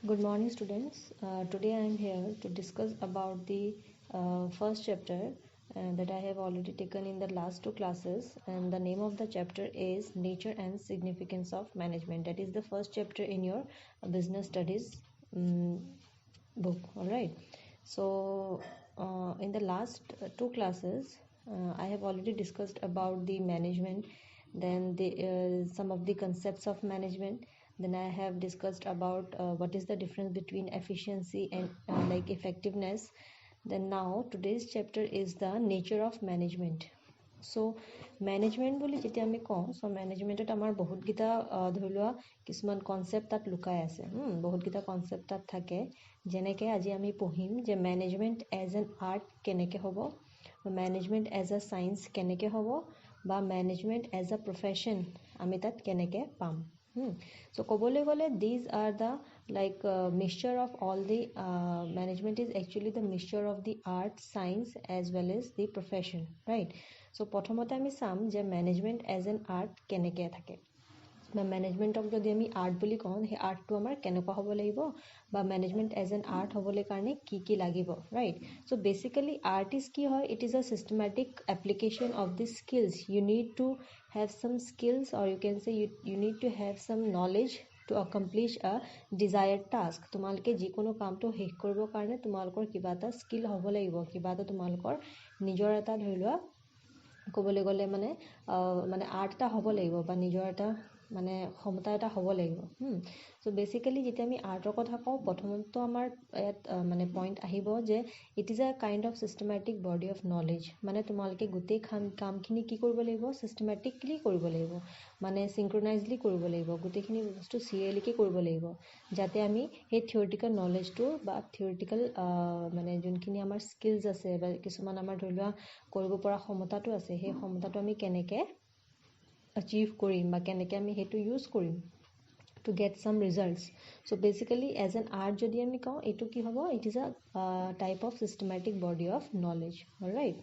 Good morning, students. Today I am here to discuss about the first chapter that I have already taken in the last two classes, and the name of the chapter is Nature and Significance of Management. That is the first chapter in your business studies book. All right. So, in the last two classes, I have already discussed about the management, then some of the concepts of management. Then I have discussed about what is the difference between efficiency and like effectiveness. Then now today's chapter is the nature of management. So management বুলি যেতিয়া আমি কওঁ so managementত আমাৰ বহুতকেইটা ধৰি লোৱা কিছুমান concept তাত লুকাই আছে বহুতকেইটা কনচেপ্ট তাত থাকে যেনেকৈ আজি আমি পঢ়িম যে মেনেজমেণ্ট এজ এন আৰ্ট কেনেকৈ হ'ব মেনেজমেণ্ট এজ এ ছায়েন্স কেনেকৈ হ'ব বা মেনেজমেণ্ট এজ এ প্ৰফেশ্যন আমি তাত কেনেকৈ পাম so ক'বলৈ গ'লে these are the like mixture of all the management is actually the mixture of the art science as well as the profession right so প্ৰথমতে আমি চাম যে management as an art কেনেকৈ থাকে বা মেনেজমেণ্টক যদি আমি আৰ্ট বুলি কওঁ সেই আৰ্টটো আমাৰ কেনেকুৱা হ'ব লাগিব বা মেনেজমেণ্ট এজ এন আৰ্ট হ'বলৈ কাৰণে কি লাগিব right so' basically art is কি হয় it is a systematic application of the skills you need to have some skills or you can say you need to have some knowledge to accomplish a desired task তোমালোকে যিকোনো কামটো শেষ কৰিবৰ কাৰণে তোমালোকৰ কিবা এটা স্কিল হ'ব লাগিব কিবা এটা তোমালোকৰ নিজৰ এটা ধৰি লোৱা ক'বলৈ গ'লে মানে আৰ্ট এটা হ'ব লাগিব বা নিজৰ এটা মানে ক্ষমতা এটা হ'ব লাগিব চ' বেচিকেলি যেতিয়া আমি আৰ্টৰ কথা কওঁ প্ৰথমতো আমাৰ ইয়াত মানে পইণ্ট আহিব যে it is a kind of systematic body of knowledge মানে তোমালোকে গোটেই কামখিনি কি কৰিব লাগিব চিষ্টেমেটিকলি কৰিব লাগিব মানে চিংক্ৰনাইজলি কৰিব লাগিব গোটেইখিনি বস্তু চিৰিয়েলিকৈ কৰিব লাগিব যাতে আমি সেই থিয়ৰিটিকেল নলেজটো বা থিয়ৰিটিকেল মানে যোনখিনি আমাৰ স্কিলছ আছে বা কিছুমান আমাৰ ধৰি লোৱা কৰিব পৰা ক্ষমতাটো আছে সেই ক্ষমতাটো আমি কেনেকৈ achieve কৰিম বা কেনেকৈ আমি সেইটো ইউজ কৰিম to get some results so basically as an art যদি আমি কওঁ এইটো কি হ'ব it is a type of systematic body of knowledge alright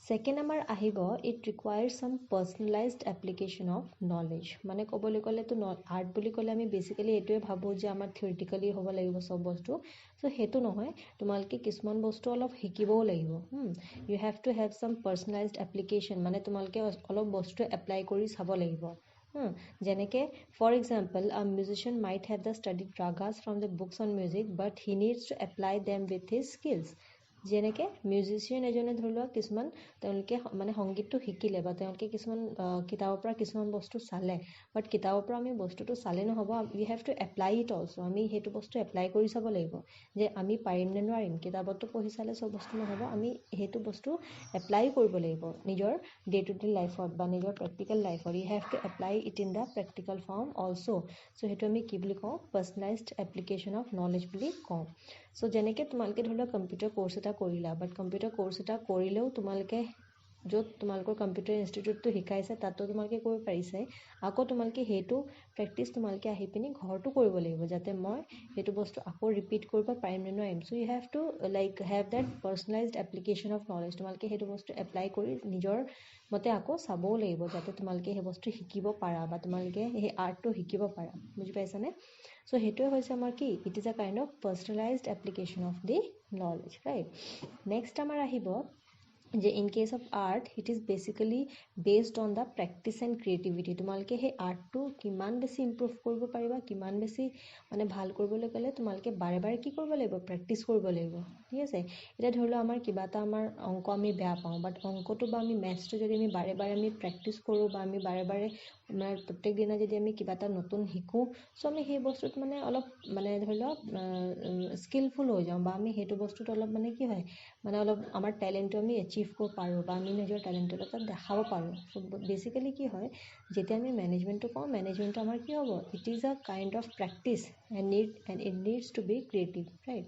second আমাৰ আহিব it requires some personalized application of knowledge মানে ক'বলৈ গ'লেতো আৰ্ট বুলি ক'লে আমি বেচিকেলি এইটোৱে ভাবোঁ যে আমাৰ থিয়ৰিটিকেলি হ'ব লাগিব চব বস্তু চ' সেইটো নহয় তোমালোকে কিছুমান বস্তু অলপ শিকিবও লাগিব ইউ হেভ টু হেভ চাম পাৰ্চনেলাইজড এপ্লিকেশ্যন মানে তোমালোকে অলপ বস্তু এপ্লাই কৰি চাব লাগিব যেনেকৈ for example a musician might have the studied ragas from the books on music but he needs to apply them with his skills যেনেকৈ মিউজিচিয়ান এজনে ধৰি লোৱা কিছুমান তেওঁলোকে মানে সংগীতটো শিকিলে বা তেওঁলোকে কিছুমান কিতাপৰ পৰা কিছুমান বস্তু চালে বাট কিতাপৰ পৰা আমি বস্তুটো চালে নহ'ব we have to apply it also' আমি সেইটো বস্তু এপ্লাই কৰি চাব লাগিব যে আমি পাৰিম নে নোৱাৰিম কিতাপতো পঢ়ি চালে চব বস্তু নহ'ব আমি সেইটো বস্তু এপ্লাই কৰিব লাগিব নিজৰ ডে টু ডে লাইফত বা নিজৰ প্ৰেক্টিকেল লাইফত you have to apply it in the practical form also' so' সেইটো আমি কি বুলি কওঁ পাৰ্চনেলাইজড এপ্লিকেশ্যন অফ নলেজ বুলি কওঁ চ' যেনেকৈ তোমালোকে ধৰি লোৱা কম্পিউটাৰ কোৰ্চ এটা কৰিলা বাট কম্পিউটাৰ কোৰ্চ এটা কৰিলেও তোমালোকে য'ত তোমালোকৰ কম্পিউটাৰ ইনষ্টিটিউটটো শিকাইছে তাতো তোমালোকে কৰিব পাৰিছে আকৌ তোমালোকে সেইটো প্ৰেক্টিচ তোমালোকে আহি পিনি ঘৰতো কৰিব লাগিব যাতে মই সেইটো বস্তু আকৌ ৰিপিট কৰিব পাৰিম নে নোৱাৰিম so' you have to like have that personalized application of knowledge তোমালোকে সেইটো বস্তু এপ্লাই কৰি নিজৰ মতে আকৌ চাবও লাগিব যাতে তোমালোকে সেই বস্তু শিকিব পাৰা বা তোমালোকে সেই আৰ্টটো শিকিব পাৰা বুজি পাইছানে চ' সেইটোৱে হৈছে আমাৰ কি it is a kind of personalized application of the knowledge right next আমাৰ আহিব যে in case of art it is basically based on the practice and creativity তোমালোকে সেই আৰ্টটো কিমান বেছি ইম্প্ৰুভ কৰিব পাৰিবা কিমান বেছি মানে ভাল কৰিবলৈ গ'লে তোমালোকে বাৰে বাৰে কি কৰিব লাগিব প্ৰেক্টিচ কৰিব লাগিব ঠিক আছে এতিয়া ধৰি লওক আমাৰ কিবা এটা আমাৰ অংক আমি বেয়া পাওঁ বাট অংকটো বা আমি মেথছটো যদি আমি বাৰে বাৰে আমি প্ৰেক্টিচ কৰোঁ বা আমি বাৰে বাৰে আমাৰ প্ৰত্যেক দিনা যদি আমি কিবা এটা নতুন শিকোঁ চ' আমি সেই বস্তুত মানে অলপ মানে ধৰি লওক স্কিলফুল হৈ যাওঁ বা আমি সেইটো বস্তুত অলপ মানে কি হয় মানে অলপ আমাৰ টেলেণ্টটো আমি এচিভ কৰিব পাৰোঁ বা আমি নিজৰ টেলেণ্টটো এটা দেখাব পাৰোঁ চ' বেচিকেলি কি হয় যেতিয়া আমি মেনেজমেণ্টটো কওঁ মেনেজমেণ্টটো আমাৰ কি হ'ব it is a kind of practice and it needs to be creative right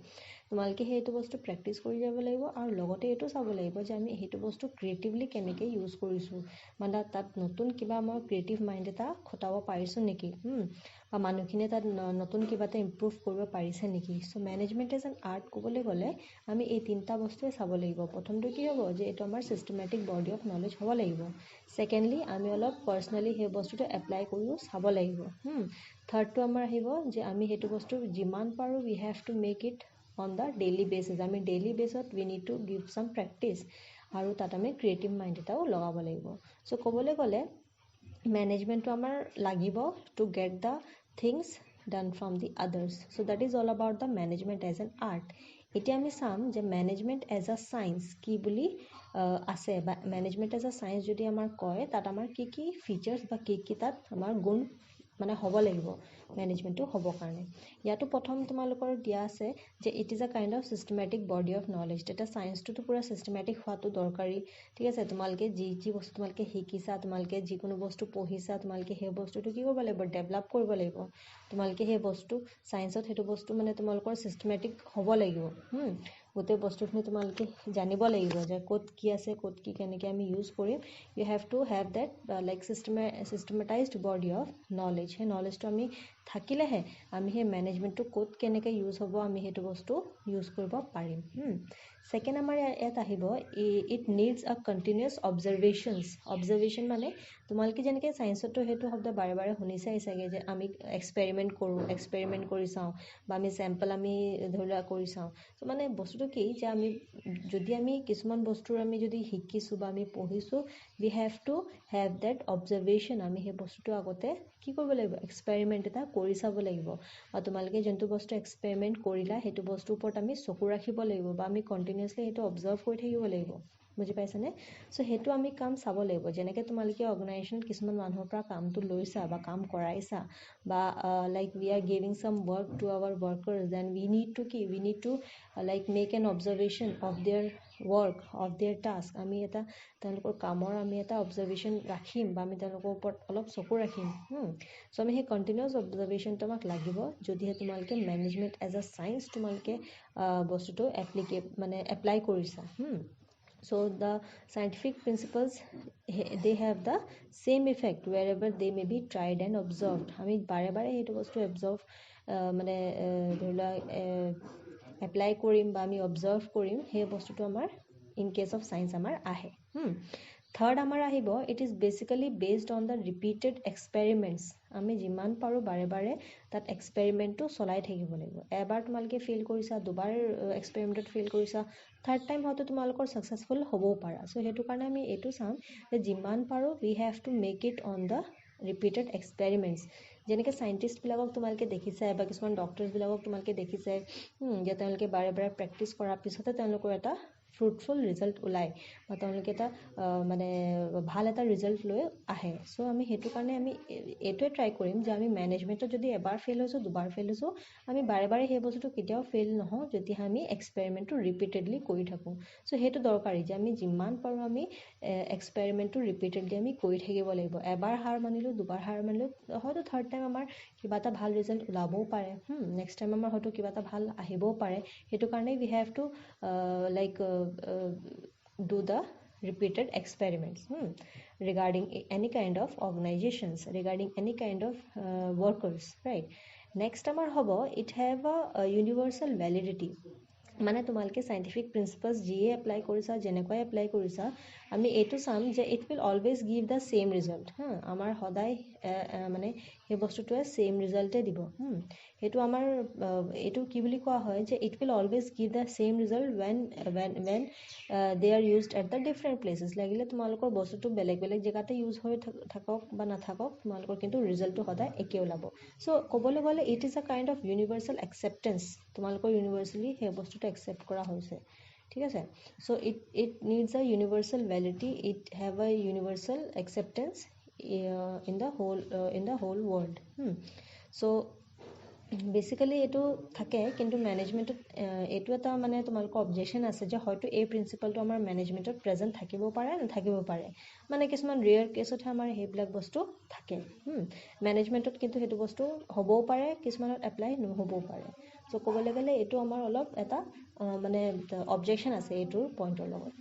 তোমালোকে সেইটো বস্তু প্ৰেক্টিছ কৰি যাব লাগিব আৰু লগতে এইটো চাব লাগিব যে আমি সেইটো বস্তু ক্ৰিয়েটিভলি কেনেকৈ ইউজ কৰিছোঁ, মানে তাত নতুন কিবা মই ক্ৰিয়েটিভ মাইণ্ড এটা খটাব পাৰিছোঁ নেকি, বা মানুহখিনিয়ে তাত নতুন কিবা এটা ইম্প্ৰুভ কৰিব পাৰিছে নেকি। চ' মেনেজমেণ্ট এজ এন আৰ্ট ক'বলৈ গ'লে আমি এই তিনিটা বস্তুৱে চাব লাগিব। প্ৰথমটো কি হ'ব যে এইটো আমাৰ ছিষ্টেমেটিক বডি অফ নলেজ হ'ব লাগিব। ছেকেণ্ডলি আমি অলপ পাৰ্চনেলি সেই বস্তুটো এপ্লাই কৰিও চাব লাগিব। থাৰ্ডটো আমাৰ আহিব যে আমি সেইটো বস্তু যিমান পাৰোঁ we have to make it on the daily basis. আমি ডেইলি বেছত we need to give some practice আৰু তাত আমি ক্ৰিয়েটিভ মাইণ্ড এটাও লগাব লাগিব। চ' ক'বলৈ গ'লে মেনেজমেণ্টটো আমাৰ লাগিব to get the things done from the others. So' that is all about the management as an art. এতিয়া আমি চাম যে মেনেজমেণ্ট এজ আ ছায়েন্স কি বুলি আছে, বা মেনেজমেণ্ট এজ আ ছায়েন্স যদি আমাৰ কয় তাত আমাৰ কি কি ফিচাৰ্ছ বা কি কি তাত আমাৰ গুণ মানে হ'ব লাগিব মেনেজমেণ্টটো হ'বৰ কাৰণে। ইয়াতো প্ৰথম তোমালোকৰ দিয়া আছে যে it is a kind of systematic body of knowledge. তেতিয়া ছায়েন্সটোতো পূৰা ছিষ্টেমেটিক হোৱাটো দৰকাৰী। ঠিক আছে, তোমালোকে যি বস্তু তোমালোকে শিকিছা, তোমালোকে যিকোনো বস্তু পঢ়িছা, তোমালোকে সেই বস্তুটো কি কৰিব লাগিব, ডেভেলপ কৰিব লাগিব। তোমালোকে সেই বস্তু ছায়েন্সত সেইটো বস্তু মানে তোমালোকৰ ছিষ্টেমেটিক হ'ব লাগিব। গোটেই বস্তুখিনি তোমালোকে জানিব লাগিব যে ক'ত কি আছে, ক'ত কি কেনেকৈ আমি ইউজ কৰিম। You have to have that like systematized body of knowledge. সেই নলেজটো আমি থাকিলেহে আমি সেই মেনেজমেণ্টটো ক'ত কেনেকৈ ইউজ হ'ব আমি সেইটো বস্তু ইউজ কৰিব পাৰিম। ছেকেণ্ড আমাৰ ইয়াত আহিব ইট নিডছ আ কণ্টিনিউছ অবজাৰভেশ্যন মানে তোমালোকে যেনেকৈ ছায়েন্সতো সেইটো শব্দ বাৰে বাৰে শুনিছাই চাগে যে আমি এক্সপেৰিমেণ্ট কৰি চাওঁ, বা আমি চেম্পল আমি ধৰি লোৱা কৰি চাওঁ। ত' মানে বস্তুটো কি যে যদি আমি কিছুমান বস্তুৰ আমি যদি শিকিছোঁ বা আমি পঢ়িছোঁ, we have to have that observation. আমি সেই বস্তুটো আগতে কি কৰিব লাগিব, এক্সপেৰিমেণ্ট এটা কৰি চাব লাগিব। বা তোমালোকে যোনটো বস্তু এক্সপেৰিমেণ্ট কৰিলা সেইটো বস্তুৰ ওপৰত আমি চকু ৰাখিব লাগিব, বা আমি কণ্টিনিউৱাছলি সেইটো অবজাৰ্ভ কৰি থাকিব লাগিব। বুজি পাইছানে? চ' সেইটো আমি কাম চাব লাগিব। যেনেকৈ তোমালোকে অৰ্গেনাইজেশ্যনত কিছুমান মানুহৰ পৰা কামটো লৈছা বা কাম কৰাইছা, বা like we are giving some work to our workers, then we need to like make an observation of their work, of their task. আমি এটা তেওঁলোকৰ কামৰ আমি এটা অবজাৰভেশ্যন ৰাখিম, বা আমি তেওঁলোকৰ ওপৰত অলপ চকু ৰাখিম। চ' আমি সেই কণ্টিনিউৱাছ অবজাৰভেশ্যনটো আমাক লাগিব, যদিহে তোমালোকে মেনেজমেণ্ট এজ আ ছায়েন্স তোমালোকে বস্তুটো এপ্লাই কৰিছা। So the scientific principles they have the same effect wherever they may be tried and observed. আমি বাৰে বাৰে সেইটো বস্তু ধৰি লোৱা এপ্লাই কৰিম বা আমি অবজাৰ্ভ কৰিম, সেই বস্তুটো আমাৰ ইন কেছ অফ ছায়েন্স আমাৰ আহে। থাৰ্ড আমাৰ আহিব it is basically based on the repeated experiments. আমি যিমান পাৰোঁ বাৰে বাৰে তাত এক্সপেৰিমেণ্টটো চলাই থাকিব লাগিব। এবাৰ তোমালোকে ফেইল কৰিছা, দুবাৰ এক্সপেৰিমেণ্টত ফেইল কৰিছা, থাৰ্ড টাইম হয়তো তোমালোকৰ ছাকচেছফুল হ'বও পাৰা। চ' সেইটো কাৰণে আমি এইটো চাম যে যিমান পাৰোঁ we have to make it on the repeated experiments. যেনেকৈ চাইণ্টিষ্টবিলাকক তোমালোকে দেখিছাই, বা কিছুমান ডক্টৰছবিলাকক তোমালোকে দেখিছাই যে তেওঁলোকে বাৰে বাৰে প্ৰেক্টিছ কৰাৰ পিছতে তেওঁলোকৰ এটা ফ্ৰুটফুল ৰিজাল্ট ওলায়, বা তেওঁলোকে এটা ভাল এটা ৰিজাল্ট লৈ আহে। চ' আমি সেইটো কাৰণে আমি এইটোৱে ট্ৰাই কৰিম যে আমি মেনেজমেণ্টত যদি এবাৰ ফেইল হৈছোঁ, দুবাৰ ফেইল হৈছোঁ, আমি বাৰে বাৰে সেই বস্তুটো কেতিয়াও ফেইল নহওঁ যদিহে আমি এক্সপেৰিমেণ্টটো ৰিপিটেডলি কৰি থাকোঁ। চ' সেইটো দৰকাৰী যে আমি যিমান পাৰোঁ আমি এক্সপেৰিমেণ্টটো ৰিপিটেডলি আমি কৰি থাকিব লাগিব। এবাৰ হাৰ মানিলোঁ, দুবাৰ হাৰ মানিলোঁ, হয়তো থাৰ্ড টাইম আমাৰ কিবা এটা ভাল ৰিজাল্ট ওলাবও পাৰে, নেক্সট টাইম আমাৰ হয়তো কিবা এটা ভাল আহিবও পাৰে। সেইটো কাৰণে we have to do the repeated experiments regarding any kind of organizations, regarding any kind of workers, right? Next আমাৰ হ'ব it have a universal validity. মানে তোমালোকে চাইণ্টিফিক প্ৰিন্সিপালছ যিয়ে এপ্লাই কৰিছা, যেনেকুৱাই এপ্লাই কৰিছা, আমি এইটো চাম যে it will always give the same result. আমাৰ সদায় সেই বস্তুটোৱে ছেইম ৰিজাল্টে দিব। সেইটো আমাৰ এইটো কি বুলি কোৱা হয় যে it will always give the same result when they are used at the different places. লাগিলে তোমালোকৰ বস্তুটো বেলেগ বেলেগ জেগাতে ইউজ হৈ থাকক বা নাথাকক, তোমালোকৰ কিন্তু ৰিজাল্টটো সদায় একে ওলাব। চ' ক'বলৈ গ'লে it is a kind of universal acceptance. তোমালোকৰ ইউনিভাৰ্চেলি সেই বস্তুটো একচেপ্ট কৰা হৈছে। ঠিক আছে, so' it needs a universal validity, it have a universal acceptance in the whole world. So basically এইটো থাকে কিন্তু মেনেজমেন্টত এইটো এটা মানে তোমালোকৰ অবজেকশন আছে যে হয়তো এই প্ৰিন্সিপালটো আমাৰ মেনেজমেন্টত প্ৰেজেন্ট থাকিব পাৰে নাথাকিব পাৰে মানে কিছুমান ৰেয়াৰ কেছতহে আমাৰ সেইবিলাক বস্তু থাকে মেনেজমেন্টত কিন্তু সেইটো বস্তু হ'বও পাৰে কিছুমানত এপ্লাই নহ'বও পাৰে সো ক'বলৈ গ'লে এইটো আমাৰ অলপ এটা মানে অবজেকশন আছে এইটোৰ পইণ্টৰ লগত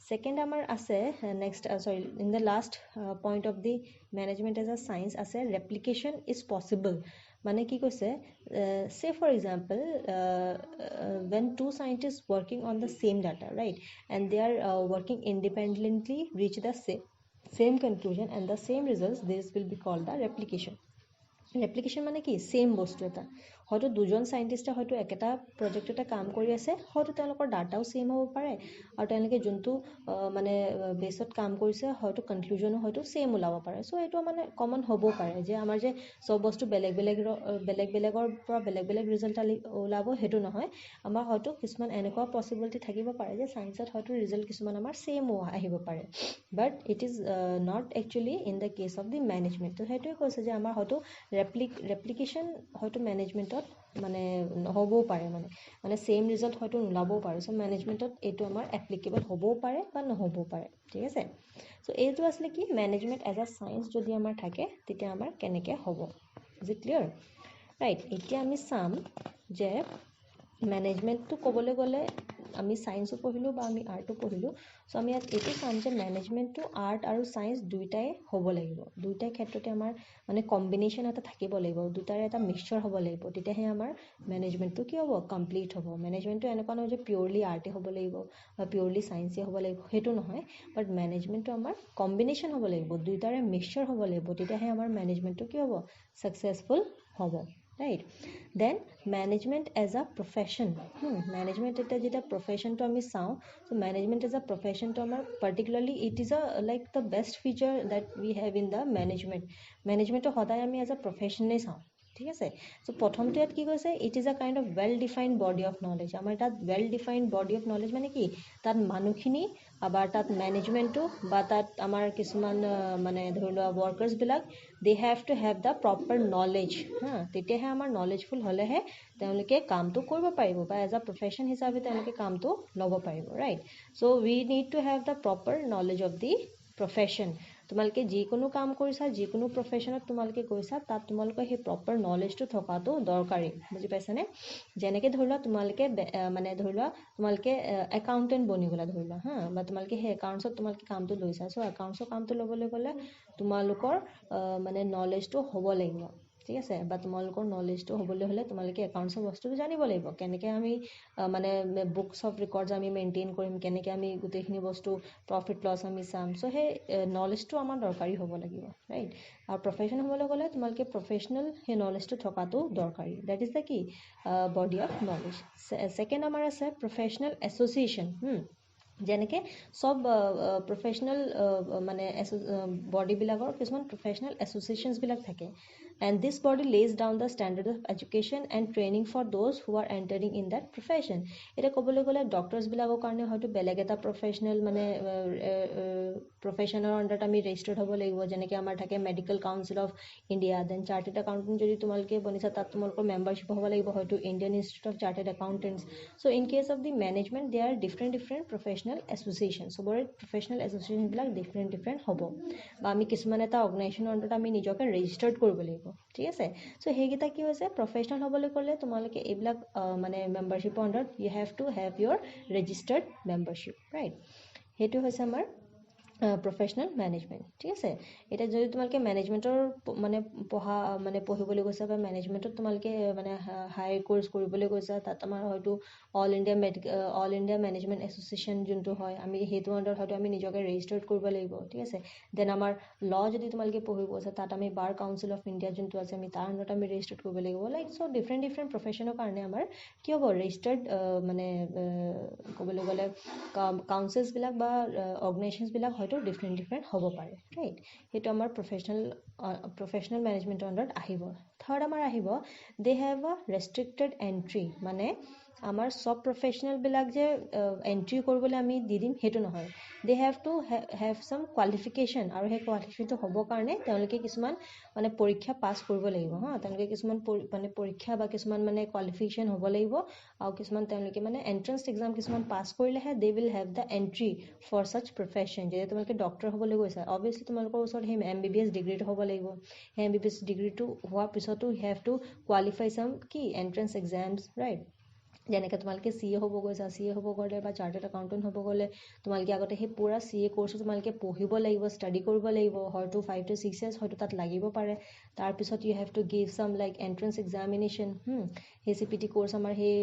সেকেন্ড আমাৰ আছে next sorry in the last point of the management as a science আছে ৰেপ্লিকেশ্যন ইজ পচিবল মানে কি কৈছে say for example when two scientists working on the same data right and they are working independently reach the same conclusion and the same results this will be called the replication replication মানে কি same বস্তু এটা হয়তো দুজন সাইন্টিষ্টে হয়তো একেটা প্ৰজেক্টতে কাম কৰি আছে হয়তো তেওঁলোকৰ ডাটাও সেম হ'ব পাৰে আৰু তেওঁলোকে যোনটো মানে বেছত কাম কৰিছে হয়তো কনক্লুজনো হয়তো সেম ওলাব পাৰে সো এইটো মানে কমন হ'ব পাৰে যে আমাৰ যে সব বস্তু বেলেগ বেলেগৰ পৰা বেলেগ বেলেগ ৰিজাল্ট ওলাব সেইটো নহয় আমাৰ হয়তো কিছুমান এনেকুৱা পচিবিলিটি থাকিব পাৰে যে সায়েন্সত হয়তো ৰিজাল্ট কিছুমান আমাৰ সেম আহিব পাৰে but it is not actually in the case of the management তো সেইটোৱে কৈছে যে আমাৰ হয়তো ৰেপ্লিকেশ্যন হয়তো মেনেজমেন্টত মানে নহ'বও পাৰে মানে সেম ৰিজাল্ট হয়তো নোলাবও পাৰে সো মেনেজমেন্টত এইটো আমাৰ এপ্লিকেবল হ'বও পাৰে বা নহ'বও পাৰে ঠিক আছে সো এইটো আছিলে কি মেনেজমেন্ট এজ আ সায়েন্স যদি আমাৰ থাকে তেতিয়া আমাৰ কেনেকৈ হ'ব ইজ ইট ক্লিয়াৰ ৰাইট এতিয়া আমি চাম যে মেনেজমেন্টটো ক'বলৈ গ'লে আমি সায়েন্সো পঢ়িলোঁ বা আমি আৰ্টো পঢ়িলোঁ সো আমি ইয়াত এইটো চাম যে মেনেজমেন্টটো আৰ্ট আৰু সায়েন্স দুইটাই হ'ব লাগিব দুইটাই ক্ষেত্ৰতে আমাৰ মানে কম্বিনেশ্যন এটা থাকিব লাগিব দুটাৰে এটা মিক্সচাৰ হ'ব লাগিব তেতিয়াহে আমাৰ মেনেজমেন্টটো কি হ'ব কমপ্লিট হ'ব মেনেজমেন্টটো এনেকুৱা নহয় যে পিয়ৰলি আৰ্টে হ'ব লাগিব বা পিয়ৰলি সায়েন্সে হ'ব লাগিব সেইটো নহয় বাট মেনেজমেন্টটো আমাৰ কম্বিনেশ্যন হ'ব লাগিব দুইটাৰে মিক্সচাৰ হ'ব লাগিব তেতিয়াহে আমাৰ মেনেজমেন্টটো কি হ'ব ছাকচেছফুল হ'ব right then management as a profession management eta jeta profession to ami sao so management as a profession to amar particularly it is a like the best feature that we have in the management to hoday ami as a profession nei sao ঠিক আছে so প্ৰথমতে ইয়াত কি কৈছে it is a kind of well defined body of knowledge আমাৰ তাত well defined body of knowledge মানে কি তাত মানুহখিনি আবাৰ তাত মেনেজমেন্টটো বা তাত আমাৰ কিছুমান মানে ধৰি লোৱা ওয়াৰ্কাৰ্ছবিলাক they have to have the proper knowledge তেতিয়াহে আমাৰ নলেজফুল হ'লেহে তেওঁলোকে কামটো কৰিব পাৰিব বা এজ আ প্ৰফেশ্যন হিচাপে তেওঁলোকে কামটো ল'ব পাৰিব right so' we need to have the proper knowledge of the profession তোমালোকে যিকোনো কাম কৰিছা যিকোনো প্ৰফেশ্যনত তোমালোকে গৈছা তাত তোমালোকৰ সেই প্ৰপাৰ নলেজটো থকাটো দৰকাৰী বুজি পাইছানে যেনেকৈ ধৰি লোৱা তোমালোকে মানে ধৰি লোৱা তোমালোকে একাউণ্টেণ্ট বনিবলৈ ধৰি লোৱা বা তোমালোকে সেই একাউণ্টছত তোমালোকে কামটো লৈছা চ' একাউণ্টছৰ কামটো ল'বলৈ গ'লে তোমালোকৰ মানে নলেজটো হ'ব লাগিব ঠিক আছে বা তোমালোকৰ নলেজটো হ'বলৈ হ'লে তোমালোকে একাউণ্টছৰ বস্তুটো জানিব লাগিব কেনেকৈ আমি মানে বুকছ অফ ৰেকৰ্ডছ আমি মেইনটেইন কৰিম কেনেকৈ আমি গোটেইখিনি বস্তু প্ৰফিট লছ আমি চাম চ' সেই নলেজটো আমাৰ দৰকাৰী হ'ব লাগিব ৰাইট আৰু প্ৰফেশ্যন হ'বলৈ গ'লে তোমালোকে প্ৰফেশ্যনেল সেই নলেজটো থকাটো দৰকাৰী ডেট ইজ দ্য কি বডি অফ নলেজ ছেকেণ্ড আমাৰ আছে প্ৰফেশ্যনেল এছ'চিয়েশ্যন যেনেকৈ সব প্ৰফেশ্যনেল মানে বডিবিলাকৰ কিছুমান প্ৰফেশ্যনেল এছ'চিয়েশ্যনছবিলাক থাকে and this body lays down the standard of education and training for those who are entering in that profession এটা ক'বলৈ গ'লে ডক্টৰছবিলাকৰ কাৰণে হয়তো বেলেগ এটা প্ৰফেশ্যনেল মানে প্ৰফেশ্যনৰ আণ্ডাৰত আমি ৰেজিষ্টাৰ্ড হ'ব লাগিব যেনেকৈ আমাৰ থাকে medical council of India then chartered accountant যদি তোমালোকে বনিছা তাত তোমালোকৰ মেম্বাৰশ্বিপ হ'ব লাগিব হয়তো Indian Institute of Chartered Accountants so' in case of the management they are different professional association চবৰে প্ৰফেশ্যনেল এছ'চিয়েশ্যনবিলাক ডিফাৰেণ্ট হ'ব বা আমি কিছুমান এটা অৰ্গেনাইজেশ্যনৰ আণ্ডাৰত আমি নিজকে ৰেজিষ্টাৰ্ড কৰিব লাগিব ঠিক আছে চ' সেইকেইটা কি হৈছে প্ৰফেশ্যনেল হ'বলৈ ক'লে তোমালোকে এইবিলাক মানে মেম্বাৰশ্বিপৰ আণ্ডাৰত you have to have your registered membership right সেইটো হৈছে আমাৰ প্ৰফেশ্যনেল মেনেজমেণ্ট ঠিক আছে এতিয়া যদি তোমালোকে মেনেজমেণ্টৰ মানে পঢ়িবলৈ গৈছা বা মেনেজমেণ্টত তোমালোকে মানে হায়াৰ কোৰ্চ কৰিবলৈ গৈছা তাত আমাৰ হয়তো অল ইণ্ডিয়া মেনেজমেণ্ট এছ'চিয়েশ্যন যোনটো হয় আমি সেইটো আণ্ডাৰত হয়তো আমি নিজকে ৰেজিষ্টাৰ্ড কৰিব লাগিব ঠিক আছে দেন আমাৰ ল যদি তোমালোকে পঢ়িব আছে তাত আমি বাৰ কাউন্সিল অফ ইণ্ডিয়া যোনটো আছে আমি তাৰ আণ্ডাৰত আমি ৰেজিষ্টাৰ্ড কৰিব লাগিব লাইক চ' ডিফাৰেণ্ট প্ৰফেশ্যনৰ কাৰণে আমাৰ কি হ'ব ৰেজিষ্টাৰ্ড মানে ক'বলৈ গ'লে কাউন্সিলছবিলাক বা অৰ্গেনাইজেশ্যনছবিলাক হয়তো ডিফাৰেণ্ট হ'ব পাৰে ৰাইট সেইটো আমাৰ প্ৰফেশ্যনেল মেনেজমেণ্টৰ আণ্ডাৰত আহিব থাৰ্ড আমাৰ আহিব দে হেভ আ ৰেষ্ট্ৰিক্টেড এণ্ট্ৰি মানে আমাৰ সব প্ৰফেশ্যনেল বিলাক যে এন্ট্ৰি কৰিবলৈ আমি দি দিম সেইটো নহয় দে have to have sum qualification আৰু সেই কোৱালিফিকেশ্যনটো হ'বৰ কাৰণে তেওঁলোকে কিছুমান মানে পৰীক্ষা পাছ কৰিব লাগিব হা তেওঁলোকে কিছুমান মানে পৰীক্ষা বা কিছুমান মানে কোৱালিফিকেশ্যন হ'ব লাগিব আৰু কিছুমান তেওঁলোকে মানে এন্ট্ৰেন্স এক্সাম কিছুমান পাছ কৰিলেহে they will have the entry for such profession যেতিয়া তোমালোকে ডক্টৰ হ'বলৈ গৈছা অবভিয়াছলি তোমালোকৰ ওচৰত সেই MBBS ডিগ্ৰীটো হ'ব লাগিব সেই MBBS ডিগ্ৰীটো হোৱাৰ পিছতো ইউ হেভ টু কোৱালিফাই সাম কি এন্ট্ৰেন্স এক্সামছ ৰাইট যেনেকৈ তোমালোকে CA হ'ব গৈছা CA হ'ব গ'লে বা চাৰ্টাৰ্ড একাউণ্টেণ্ট হ'ব গ'লে তোমালোকে আগতে সেই পুৰা CA কোৰ্চটো তোমালোকে পঢ়িব লাগিব ষ্টাডি কৰিব লাগিব হয়তো 5 to 6 years হয়তো তাত লাগিব পাৰে তাৰপিছত you have to give some like entrance examination সেই CPT কোৰ্চ আমাৰ সেই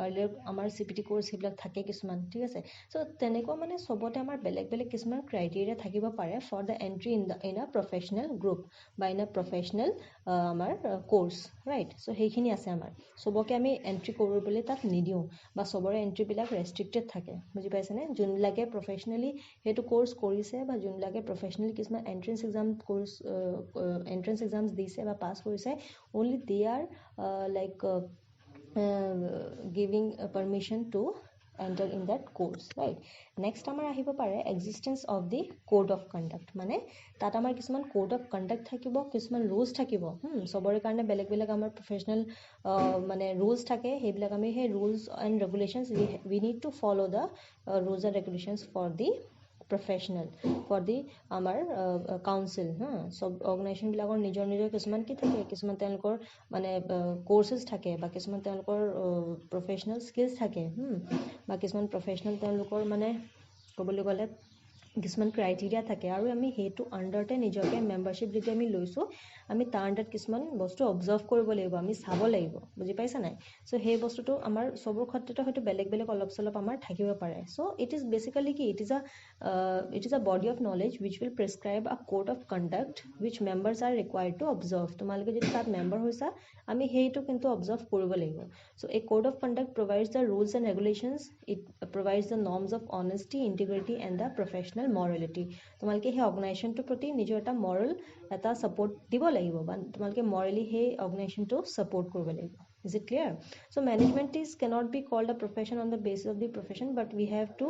আৰ্লিয়াৰ আমাৰ CPT কোৰ্চ সেইবিলাক থাকে কিছুমান ঠিক আছে চ' তেনেকুৱা মানে চবতে আমাৰ বেলেগ বেলেগ কিছুমান ক্ৰাইটেৰিয়া থাকিব পাৰে for the entry in a professional group বা ইন আ প্ৰফেশ্যনেল আমাৰ কোৰ্চ ৰাইট চ' সেইখিনি আছে আমাৰ চবকে আমি এণ্ট্ৰি কৰিবলৈ তাত নিদিওঁ বা চবৰে এণ্ট্ৰিবিলাক ৰেষ্ট্ৰিক্টেড থাকে বুজি পাইছেনে যোনবিলাকে প্ৰফেশ্যনেলি সেইটো কোৰ্চ কৰিছে বা যোনবিলাকে প্ৰফেশ্যনেলি কিছুমান entrance exam course entrance exams দিছে বা পাছ কৰিছে only De are like giving permission to enter in that course right next আমাৰ আহিব পাৰে existence of the code of conduct মানে তাত আমাৰ কিছুমান code of conduct থাকিব কিছুমান rules থাকিব সবৰে কাৰণে বেলেগ বেলেগ আমাৰ professional মানে rules থাকে সেইবিলাক আমি সেই rules and regulations we need to follow the rules and regulations for the professional for the আমাৰ council সব অৰ্গেনাইজেশ্যন বিলাকৰ নিজৰ নিজৰ কিছুমান কি থাকে কিছুমান তেওঁলোকৰ মানে কোৰ্চেছ থাকে বা কিছুমান তেওঁলোকৰ প্ৰফেশ্যনেল স্কিলছ থাকে বা কিছুমান প্ৰফেশ্যনেল তেওঁলোকৰ মানে ক'বলৈ গ'লে কিছুমান ক্ৰাইটেৰিয়া থাকে আৰু আমি সেইটো আণ্ডাৰতে নিজকে মেম্বাৰশ্বিপ যদি আমি লৈছোঁ আমি তাৰ আণ্ডাৰত কিছুমান বস্তু অবজাৰ্ভ কৰিব লাগিব আমি চাব লাগিব বুজি পাইছা নাই চ' সেই বস্তুটো আমাৰ চবৰ ক্ষেত্ৰতে হয়তো বেলেগ বেলেগ অলপ চলপ আমাৰ থাকিব পাৰে চ' ইট ইজ বেচিকেলি কি it is a body of knowledge which will prescribe a code of conduct which members are required to observe তোমালোকে যদি তাত মেম্বাৰ হৈছা আমি সেইটো কিন্তু অবজাৰ্ভ কৰিব লাগিব চ' এই code of conduct provides the rules and regulations it provides the norms of honesty integrity and the professional morality তোমালোকে সেই অৰ্গেনাইজেশ্যনটোৰ প্ৰতি নিজৰ এটা মৰেল এটা ছাপোৰ্ট দিব লাগিব বা তোমালোকে মৰেলি সেই অৰ্গেনাইজেশ্যনটো ছাপোৰ্ট কৰিব লাগিব Is it clear? So management cannot be called a profession on the basis of the profession, but we have to,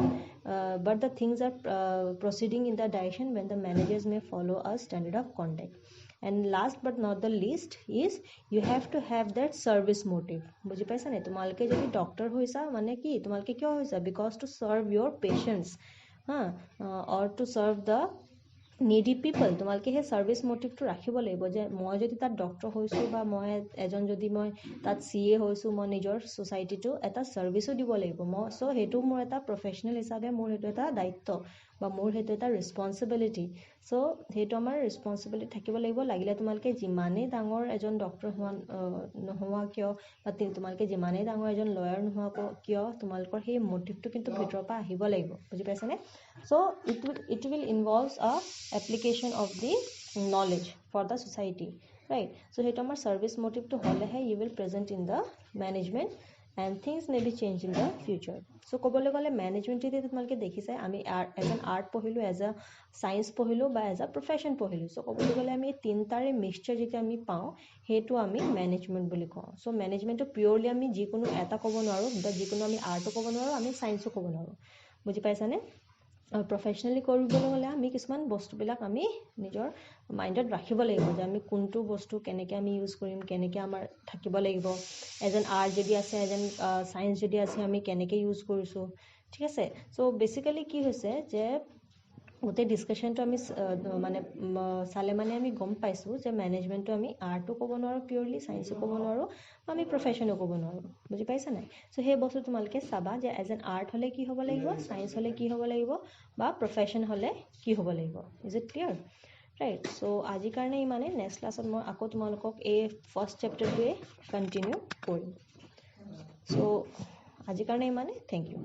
but the things are proceeding in the direction when the managers may follow a standard of conduct. And last but not the least is you have to have that service motive. বুজি পাইছা নে তোমালোকে যদি doctor হৈছা মানে কি তোমালোকে কিয় হৈছা because to serve your patients or to serve the needy people তোমালোকে সেই ছাৰ্ভিচ মটিভটো ৰাখিব লাগিব যে মই যদি তাত ডক্টৰ হৈছোঁ বা মই এজন যদি মই তাত CA হৈছোঁ মই নিজৰ ছ'চাইটিটো এটা ছাৰ্ভিচো দিব লাগিব মই চ' সেইটো মোৰ এটা প্ৰফেশ্যনেল হিচাপে মোৰ সেইটো এটা দায়িত্ব বা মোৰ সেইটো এটা ৰেছপনচিবিলিটি চ' সেইটো আমাৰ ৰেছপনচিবিলিটি থাকিব লাগিব লাগিলে তোমালোকে যিমানেই ডাঙৰ এজন ডক্টৰ নোহোৱা কিয় বা তোমালোকে যিমানেই ডাঙৰ এজন লয়াৰ নোহোৱা কিয় তোমালোকৰ সেই মটিভটো কিন্তু ভিতৰৰ পৰা আহিব লাগিব বুজি পাইছানে চ' it will involves a application of the knowledge for the society right so সেইটো আমাৰ service motive to হ'লেহে you will present in the management and things may be changed in the future so ক'বলৈ গ'লে management যদি তোমালোকে দেখিছে আমি as an art পঢ়িলোঁ as a science পঢ়িলোঁ বা as a profession পঢ়িলোঁ so ক'বলৈ গ'লে আমি তিনিটাৰে mixture যেতিয়া আমি পাওঁ সেইটো আমি management বুলি কওঁ so managementটো purely আমি যিকোনো এটা ক'ব নোৱাৰোঁ বা যিকোনো আমি আৰ্টো ক'ব নোৱাৰোঁ আমি চায়েন্সো ক'ব নোৱাৰোঁ বুজি পাইছানে প্ৰফেশ্যনেলি কৰিবলৈ হ'লে আমি কিছুমান বস্তুবিলাক আমি নিজৰ মাইণ্ডত ৰাখিব লাগিব যে আমি কোনটো বস্তু কেনেকৈ আমি ইউজ কৰিম কেনেকৈ আমাৰ থাকিব লাগিব এজ এন আৰ্ট যদি আছে এজ এন চায়েন্স যদি আছে আমি কেনেকৈ ইউজ কৰিছোঁ ঠিক আছে চ' বেচিকেলি কি হৈছে যে গোটেই ডিছকাশ্যনটো আমি মানে চালে মানে আমি গম পাইছোঁ যে মেনেজমেণ্টটো আমি আৰ্টো ক'ব নোৱাৰোঁ পিয়ৰলি চায়েন্সো ক'ব নোৱাৰোঁ আমি প্ৰফেশ্যনো ক'ব নোৱাৰোঁ বুজি পাইছা নাই চ' সেই বস্তু তোমালোকে চাবা যে এজ এন আৰ্ট হ'লে কি হ'ব লাগিব চায়েন্স হ'লে কি হ'ব লাগিব বা প্ৰফেশ্যন হ'লে কি হ'ব লাগিব is it clear right so' আজিৰ কাৰণে ইমানে নেক্সট ক্লাছত মই আকৌ তোমালোকক এই ফাৰ্ষ্ট চেপ্টাৰটোৱে কণ্টিনিউ কৰিম চ' আজিৰ কাৰণে ইমানে থেংক ইউ